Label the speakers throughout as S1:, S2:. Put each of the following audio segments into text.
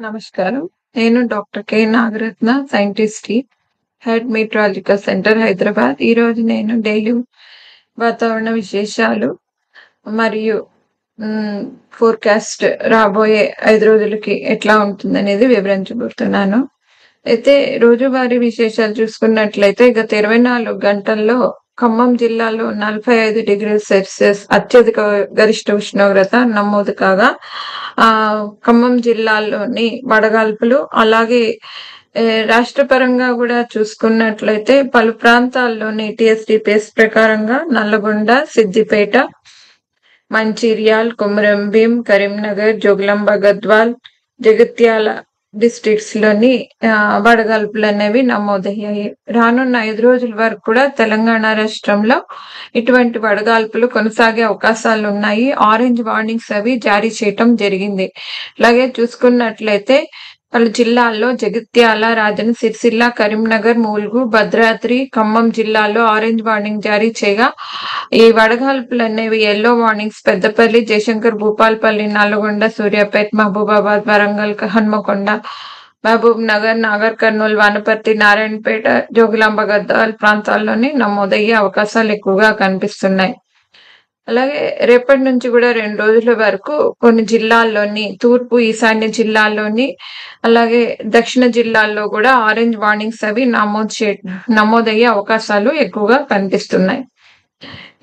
S1: నమస్కారం. నేను doctor K. Nagaratna, scientist, head meteorological centre, Hyderabad. ఈరోజు నేను డైలీ వాతావరణ విశేషాలు మరియు ఫోర్కాస్ట్ రాబోయే 5 రోజులకి ఎట్లా ఉంటుందనేది వివరించబోతున్నాను. అయితే రోజువారీ విశేషాలు చూసుకున్నట్లయితే గత 24 గంటల్లో ఖమ్మం జిల్లాలో 45°C అత్యధిక గరిష్ట ఉష్ణోగ్రత నమోదు కాగా ఖమ్మం జిల్లాలోని వడగాల్పులు అలాగే రాష్ట్ర పరంగా కూడా చూసుకున్నట్లయితే పలు ప్రాంతాల్లోని TSDPS ప్రకారంగా నల్లగొండ, సిద్దిపేట, మంచిర్యాల్, కొమరంభీం, కరీంనగర్, జోగులాంబ, గద్వాల్, జగిత్యాల డిస్ట్రిక్ట్స్ లోని వడగాల్పులు అనేవి నమోదయ్యాయి. రానున్న 5 రోజుల వరకు కూడా తెలంగాణ రాష్ట్రంలో ఇటువంటి వడగాల్పులు కొనసాగే అవకాశాలు ఉన్నాయి. ఆరెంజ్ వార్నింగ్స్ అవి జారీ చేయటం జరిగింది. అలాగే చూసుకున్నట్లయితే పలు జిల్లాల్లో జగిత్యాల, రాజన్న సిరిసిల్ల, కరీంనగర్, ములుగు, భద్రాద్రి, ఖమ్మం జిల్లాల్లో ఆరెంజ్ వార్నింగ్ జారీ చేయగా ఈ వడగాల్పులు అనేవి ఎల్లో వార్నింగ్స్ పెద్దపల్లి, జయశంకర్, భూపాల్పల్లి, నల్గొండ, సూర్యాపేట, మహబూబాబాద్, వరంగల్, హన్మకొండ, మహబూబ్ నగర్, నాగర్ కర్నూల్, వనపర్తి, నారాయణపేట, జోగులాంబ, గద్వాల్ ప్రాంతాల్లోని నమోదయ్యే అవకాశాలు ఎక్కువగా కనిపిస్తున్నాయి. అలాగే రేపటి నుంచి కూడా 2 రోజుల వరకు కొన్ని జిల్లాల్లోని తూర్పు ఈశాన్య జిల్లాల్లోని అలాగే దక్షిణ జిల్లాల్లో కూడా ఆరెంజ్ వార్నింగ్స్ అవి నమోదయ్యే అవకాశాలు ఎక్కువగా కనిపిస్తున్నాయి.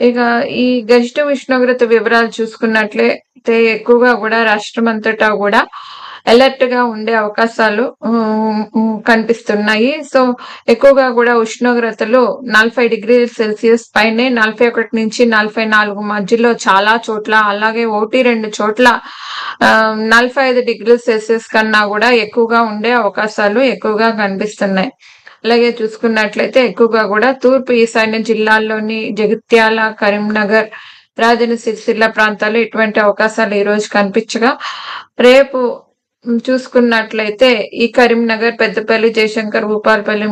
S1: ఇక ఈ గరిష్ట ఉష్ణోగ్రత వివరాలు చూసుకున్నట్లయితే ఎక్కువగా కూడా రాష్ట్రం అంతటా కూడా అలర్ట్ గా ఉండే అవకాశాలు కనిపిస్తున్నాయి. సో ఎక్కువగా కూడా ఉష్ణోగ్రతలు 40°C పైనే 41 నుంచి 44 మధ్యలో చాలా చోట్ల, అలాగే 1-2 చోట్ల 45°C కన్నా కూడా ఎక్కువగా ఉండే అవకాశాలు ఎక్కువగా కనిపిస్తున్నాయి. అలాగే చూసుకున్నట్లయితే ఎక్కువగా కూడా తూర్పు ఈశాన్య జిల్లాల్లోని జగిత్యాల, కరీంనగర్, రాజన్న సిరిసిల్ల ప్రాంతాల్లో ఇటువంటి అవకాశాలు ఈ రోజు కనిపించగా రేపు చూసుకున్నట్లయితే ఈ కరీంనగర్, పెద్దపల్లి, జయశంకర్, భూపాల్పల్లి,